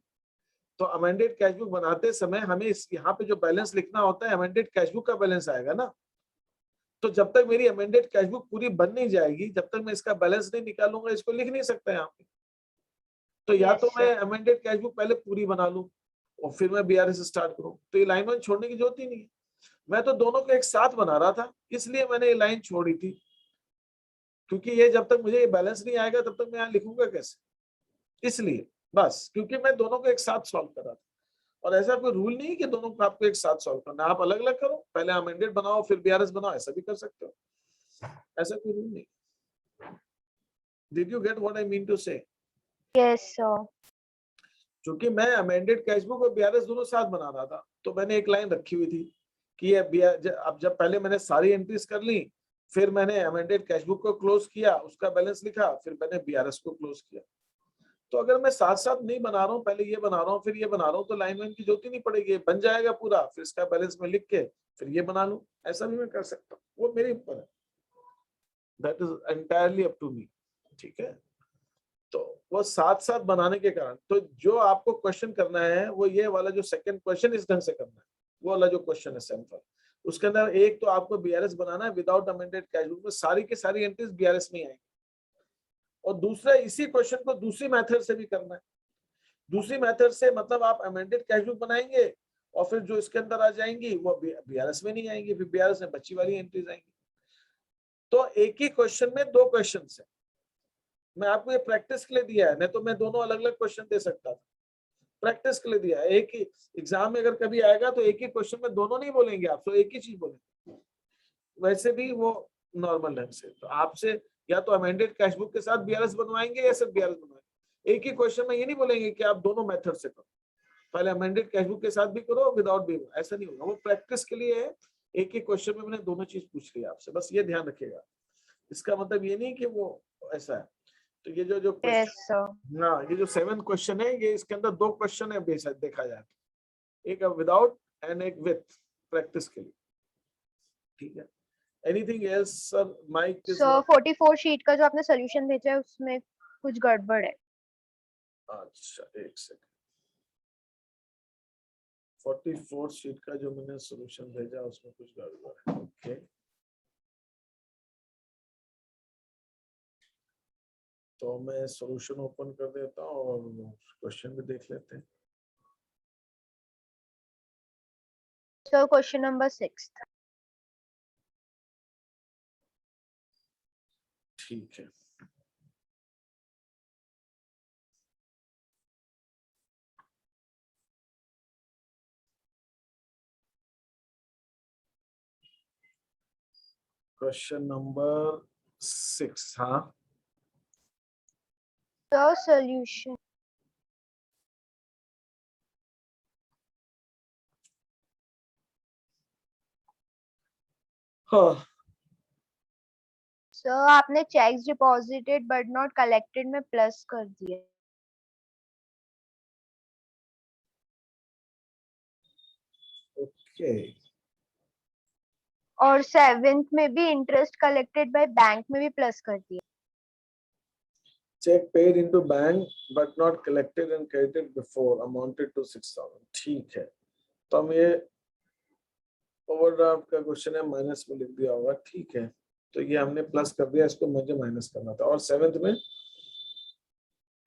तो अमेंडेड कैश बुक बनाते समय हमें इस यहाँ पे जो बैलेंस लिखना होता है अमेंडेड कैश बुक का बैलेंस आएगा ना। तो जब तक मेरी अमेंडेड कैश बुक पूरी बन नहीं जाएगी, जब तक मैं इसका बैलेंस नहीं निकालूंगा, इसको लिख नहीं सकता यहाँ पे। तो या तो मैं अमेंडेड कैश बुक पहले पूरी बना लूं और फिर मैं बीआरएस स्टार्ट करूं, तो ये लाइन वन छोड़ने की जरूरत ही नहीं है। मैं तो दोनों को एक साथ बना रहा था, इसलिए मैंने ये लाइन छोड़ी थी, क्योंकि ये जब तक मुझे ये बैलेंस नहीं आएगा तब तक मैं यहाँ लिखूंगा कैसे, इसलिए बस, क्योंकि मैं दोनों को एक साथ सॉल्व कर रहा था। और ऐसा कोई रूल नहीं है कि दोनों को आपको एक साथ सॉल्व करना है, आप अलग अलग करो, पहले अमेंडेड बनाओ फिर बीआरएस बनाओ, ऐसा भी कर सकते हो, ऐसा कोई रूल नहीं। Did you get what I mean to say? Yes sir. क्योंकि मैं अमेंडेड कैश बुक और बीआरएस दोनों साथ बना रहा था, तो मैंने एक लाइन रखी हुई थी कि अब जब पहले मैंने सारी एंट्रीज कर ली, फिर मैंने अमेंडेड कैश बुक को क्लोज किया, उसका बैलेंस लिखा, फिर मैंने बीआरएस को क्लोज किया। तो अगर मैं साथ साथ नहीं बना रहा हूँ, पहले ये बना रहा हूँ फिर ये बना रहा हूँ, तो लाइन वाइन की जरूरत ही नहीं पड़ेगी, बन जाएगा पूरा, फिर इसका बैलेंस में लिख के फिर ये बना लूं, ऐसा भी मैं कर सकता हूँ, वो मेरे ऊपर है, that is entirely up to me. ठीक है, तो वो साथ साथ बनाने के कारण, तो जो आपको क्वेश्चन करना है वो ये वाला जो सेकंड क्वेश्चन इस ढंग से करना है, वो वाला जो क्वेश्चन है सैंपल, उसके अंदर एक तो आपको बीआरएस बनाना है विदाउट अमेंडेड कैश बुक में, सारी की सारी एंट्रीज बीआरएस में आएंगी। और दूसरा इसी क्वेश्चन को दूसरी मेथड से भी करना है। दूसरी मेथड से मतलब आप अमेंडेड कैश बुक बनाएंगे और फिर जो इसके अंदर आ जाएंगी वो बीआरएस में नहीं आएंगी, फिर बीआरएस में बची वाली एंट्रीज आएंगी। तो एक ही क्वेश्चन में दो क्वेश्चन है, मैं आपको ये प्रैक्टिस के लिए दिया है, नहीं तो मैं दोनों अलग अलग क्वेश्चन दे सकता था, प्रैक्टिस के लिए दिया है। एक ही एग्जाम में अगर कभी आएगा तो एक ही क्वेश्चन में दोनों नहीं बोलेंगे आप, तो एक ही चीज बोलेंगे, वैसे भी वो नॉर्मल ढंग से। तो आपसे या तो अमेंडेड कैश बुक के साथ बीआरएस बनवाएंगे या सिर्फ बीआरएस बनवाएंगे, एक ही क्वेश्चन में ये नहीं बोलेंगे कि आप दोनों मेथड से करो, पहले अमेंडेड कैश बुक के साथ भी करो विदाउट भी, ऐसा नहीं होगा, वो प्रैक्टिस के लिए है। एक ही क्वेश्चन में मैंने दोनों चीज पूछ ली आपसे, बस ये ध्यान रखिएगा, इसका मतलब ये नहीं कि वो ऐसा है। तो ये जो क्वेश्चन, हाँ ये जो 7 क्वेश्चन है, ये इसके अंदर 2 क्वेश्चन है बेशक देखा जाए, एक विदाउट एंड एक विथ, प्रैक्टिस के लिए। ठीक है, anything else sir? Mike is sir 44 sheet का जो आपने सॉल्यूशन भेजा है उसमें कुछ गड़बड़ है। अच्छा एक सेकंड, 44 शीट का जो मैंने सॉल्यूशन भेजा उसमें कुछ गड़बड़ है, ओके। तो मैं सॉल्यूशन ओपन कर देता हूँ और क्वेश्चन भी देख लेते हैं। Sir question number 6। ठीक है, क्वेश्चन नंबर 6, हाँ सर सॉल्यूशन हाँ सर आपने checks deposited but not collected में प्लस कर दिया। ओके और 7th में भी इंटरेस्ट कलेक्टेड बाय बैंक में भी प्लस कर दिया। Cheque paid into bank but not collected and credited before amounted to 6000। ठीक है, तो हम ये ओवरड्राफ्ट का क्वेश्चन है, माइनस में लिख दिया होगा। ठीक है, तो ये हमने प्लस कर दिया, इसको मुझे माइनस करना था। और 7th में,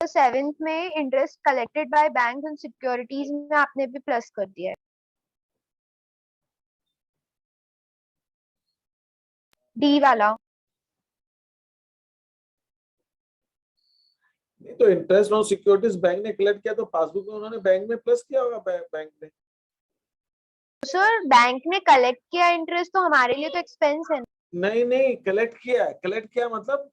तो 7th में interest collected by bank and securities में आपने भी प्लस कर दिया है। डी वाला। नहीं तो इंटरेस्ट ऑन सिक्योरिटीज बैंक ने कलेक्ट किया, तो पासबुक में उन्होंने बैंक में प्लस किया होगा, बैंक ने। सर बैंक ने कलेक्ट किया इंटरेस्ट तो हमारे लिए तो एक्सपेंस है। नहीं नहीं, कलेक्ट किया है। कलेक्ट किया मतलब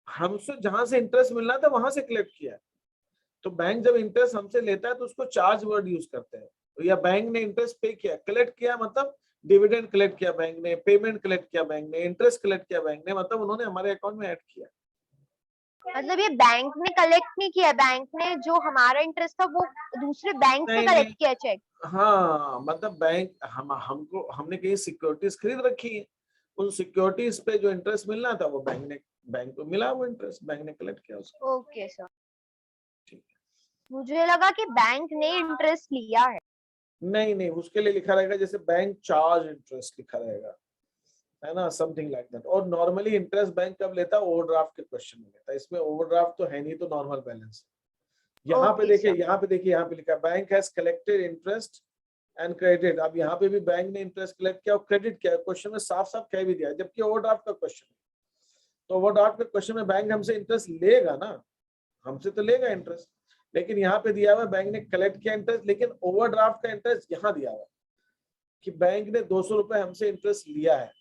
हमसे जहां से इंटरेस्ट मिलना था वहां से कलेक्ट किया है। तो बैंक जब इंटरेस्ट हमसे लेता है तो उसको चार्ज वर्ड यूज करते हैं, या बैंक ने इंटरेस्ट पे किया। कलेक्ट किया मतलब डिविडेंड कलेक्ट किया बैंक ने, पेमेंट कलेक्ट किया बैंक ने, इंटरेस्ट कलेक्ट किया बैंक ने, मतलब उन्होंने हमारे अकाउंट में ऐड किया। मतलब ये बैंक ने कलेक्ट नहीं किया, बैंक ने जो हमारा इंटरेस्ट था वो दूसरे बैंक से नहीं कलेक्ट नहीं, किया चेक। हाँ मतलब बैंक हमने कहीं सिक्योरिटीज खरीद रखी है, उन सिक्योरिटीज पे जो इंटरेस्ट मिलना था वो बैंक को मिला, वो इंटरेस्ट बैंक ने कलेक्ट किया उसको। Okay sir. ठीक है, मुझे लगा कि बैंक ने इंटरेस्ट लिया है। नहीं नहीं, उसके लिए लिखा रहेगा जैसे बैंक चार्ज इंटरेस्ट लिखा रहेगा, है ना, समथिंग लाइक दैट। और नॉर्मली इंटरेस्ट बैंक कब लेता है? ओवरड्राफ्ट के क्वेश्चन में लेता है। इसमें ओवरड्राफ्ट तो है नहीं, तो नॉर्मल बैलेंस। यहाँ पे ओके देखिए, सर। यहाँ पे देखिए, यहाँ पे लिखा bank has collected interest and credit. अब यहाँ पे भी बैंक ने इंटरेस्ट कलेक्ट किया और क्रेडिट किया, क्वेश्चन में साफ साफ कह भी दिया है, जबकि ओवरड्राफ्ट का क्वेश्चन है। तो ओवरड्राफ्ट के क्वेश्चन में बैंक हमसे इंटरेस्ट लेगा ना, हमसे तो लेगा इंटरेस्ट, लेकिन यहाँ पे दिया हुआ बैंक ने कलेक्ट किया इंटरेस्ट, लेकिन ओवरड्राफ्ट का इंटरेस्ट यहाँ दिया हुआ कि बैंक ने 200 रुपए हमसे इंटरेस्ट लिया है,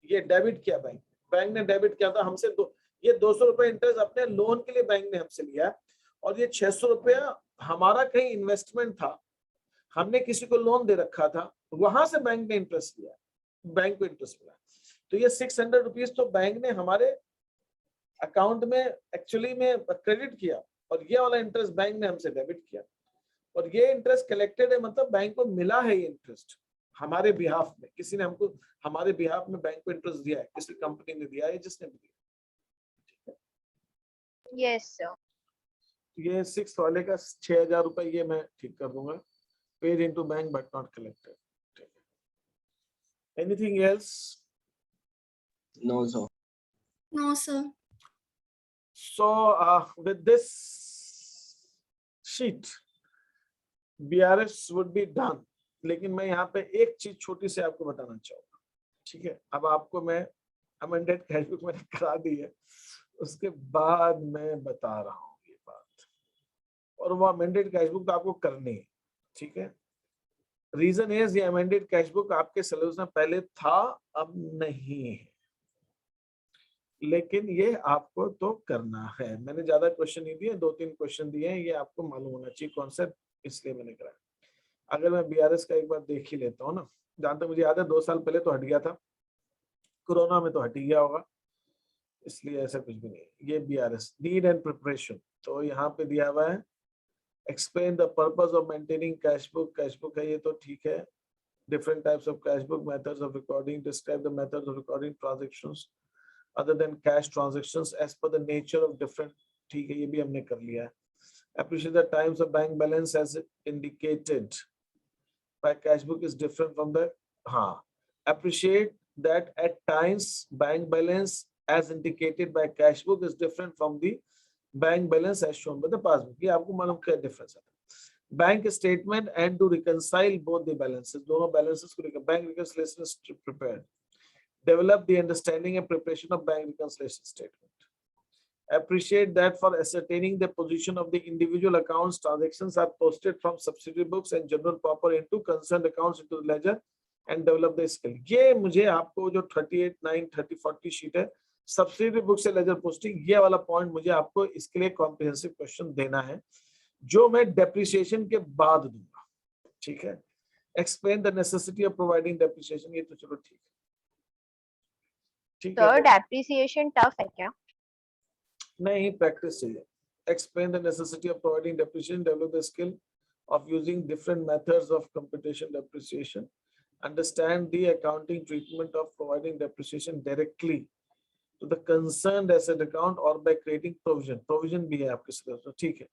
ये डेबिट किया बैंक ने डेबिट किया था हमसे। ये 200 रुपए इंटरेस्ट अपने लोन के लिए बैंक ने हमसे लिया, और ये 600 रुपया हमारा कहीं इन्वेस्टमेंट था, हमने किसी को लोन दे रखा था, वहां से बैंक ने इंटरेस्ट लिया, बैंक को इंटरेस्ट मिला। तो ये 600 रुपीज तो बैंक ने हमारे अकाउंट में एक्चुअली में क्रेडिट किया, और ये वाला इंटरेस्ट बैंक ने हमसे डेबिट किया, और ये इंटरेस्ट कलेक्टेड है, मतलब बैंक को मिला है ये इंटरेस्ट हमारे बिहाफ में। किसी ने हमको हमारे बिहाफ में बैंक को इंटरेस्ट दिया है, किसी कंपनी ने दिया है, जिसने भी दिया। Yes sir. ये 6 वाले का 6000 रुपए ये मैं ठीक कर दूंगा, paid into bank but not collected. ठीक है, anything else? No sir. No, sir. So with this sheet BRS would be done, लेकिन मैं यहाँ पे एक चीज छोटी सी आपको बताना चाहूंगा। ठीक है, अब आपको मैं अमेंडेड कैश बुक मैंने करा दी है, उसके बाद मैं बता रहा हूँ ये बात, और वो अमेंडेड कैश बुक आपको करनी है। ठीक है, रीजन इज ये अमेंडेड कैश बुक आपके सिलेबस में पहले था, अब नहीं है, लेकिन ये आपको तो करना है। मैंने ज्यादा क्वेश्चन नहीं दिए, 2-3 क्वेश्चन दिए हैं, ये आपको मालूम होना चाहिए कॉन्सेप्ट, इसलिए मैंने कराया। अगर मैं बीआरएस का एक बार देख ही लेता हूँ ना, जहां तक मुझे याद है 2 साल पहले तो हट गया था, कोरोना में तो हट ही गया होगा, इसलिए ऐसा कुछ भी नहीं। ये बीआरएस नीड एंड प्रिपरेशन, तो यहाँ पे दिया हुआ है explain the purpose of maintaining cash book है, ये तो ठीक है। Different types of cash book, methods of recording, describe the methods of recording transactions other than cash transactions as per the nature of different, ठीक है, ये भी हमने कर लिया है। Appreciate the times of bank balance as indicated by cash book is different from the, हाँ, appreciate that at times bank balance as indicated by cash book is different from the bank balance as shown by the passbook। ये आपको मालूम क्या difference है। Bank statement and to reconcile both the balances, दोनों balances को bank reconciliation is prepared. Develop the understanding and preparation of bank reconciliation statement. Appreciate that for ascertaining the position of the individual accounts, transactions are posted from subsidiary books and general proper into concerned accounts into the ledger and develop the skill। ये मुझे आपको जो 38, 9, 30, 40 sheet है, subsidiary book से ledger posting, ये वाला point मुझे आपको इसके लिए कॉम्प्रिहेंसिव क्वेश्चन देना है, जो मैं डेप्रिसिएशन के बाद दूंगा। ठीक है, explain the necessity of providing depreciation, ये तो चलो ठीक है। ठीक सर है? डेप्रिसिएशन टफ है क्या? नहीं, प्रैक्टिस चाहिए. Explain the necessity of providing depreciation, develop the skill of using different methods of computation depreciation, understand the accounting treatment of providing depreciation directly to the concerned asset account or by creating provision. Provision भी है आपके syllabus में, ठीक है?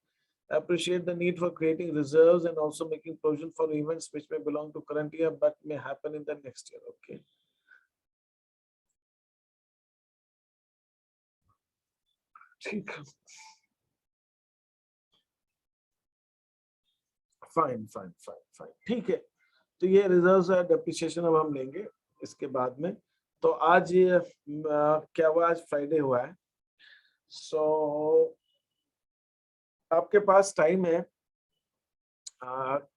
Appreciate the need for creating reserves and also making provision for events which may belong to current year but may happen in the next year. Okay. ठीक है. Fine fine fine fine, ठीक है. तो ये reserves है, depreciation अब हम लेंगे इसके बाद में. तो आज ये क्या हुआ, आज फ्राइडे हुआ है. सो आपके पास टाइम है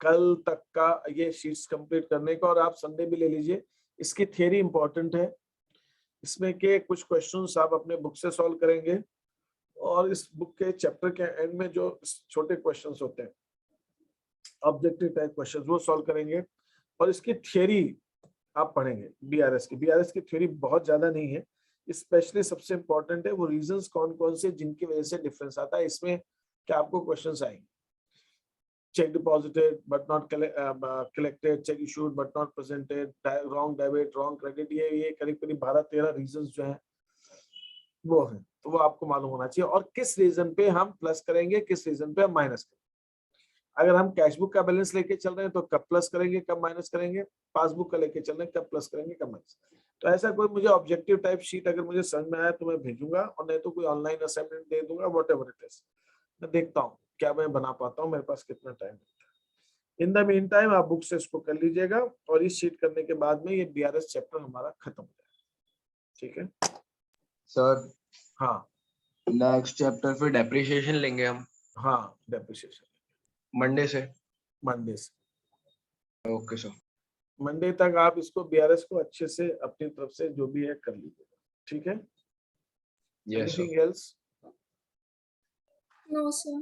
कल तक का ये शीट्स कंप्लीट करने का, और आप संडे भी ले लीजिए. इसकी थियरी इंपॉर्टेंट है. इसमें के कुछ क्वेश्चंस आप अपने बुक से सॉल्व करेंगे, और इस बुक के चैप्टर के एंड में जो छोटे क्वेश्चंस होते हैं, ऑब्जेक्टिव टाइप क्वेश्चंस, वो सॉल्व करेंगे. और इसकी थियरी आप पढ़ेंगे. बीआरएस की थ्योरी बहुत ज्यादा नहीं है. स्पेशली सबसे इंपॉर्टेंट है वो रीजंस कौन कौन से जिनकी वजह से डिफरेंस आता है. इसमें क्या आपको क्वेश्चंस आएंगे. Check deposited but not collected, check issued but not presented, wrong debit, wrong credit, ये करीब करीब 12-13 रीजंस जो हैं वो हैं. तो वो आपको मालूम होना चाहिए. और किस रीजन पे हम प्लस करेंगे, किस रीजन पे हम माइनस करेंगे. अगर हम कैश बुक का बैलेंस लेके चल रहे हैं तो कब प्लस करेंगे, कब माइनस करेंगे. पासबुक का लेके चल रहे हैं, कब प्लस करेंगे, कब माइनस. तो ऐसा कोई मुझे ऑब्जेक्टिव टाइप शीट अगर मुझे समझ में आया तो मैं भेजूंगा, और नहीं तो कोई ऑनलाइन असाइनमेंट दे दूंगा. व्हाटएवर इट इज, मैं देखता हूँ क्या मैं बना पाता हूँ, मेरे पास कितना टाइम है. इन द मीन टाइम आप बुक से इसको कर लीजिएगा, और इस शीट करने के बाद में ये बीआरएस चैप्टर हमारा खत्म हो जाएगा. ठीक है सर? हाँ, नेक्स्ट चैप्टर फिर डेप्रिसिएशन लेंगे हम. हाँ, डेप्रिसिएशन मंडे से. Okay sir. मंडे तक आप इसको बीआरएस को अच्छे से अपनी तरफ से जो भी है कर लीजिएगा. ठीक है? Yes sir. Anything else? No, sir.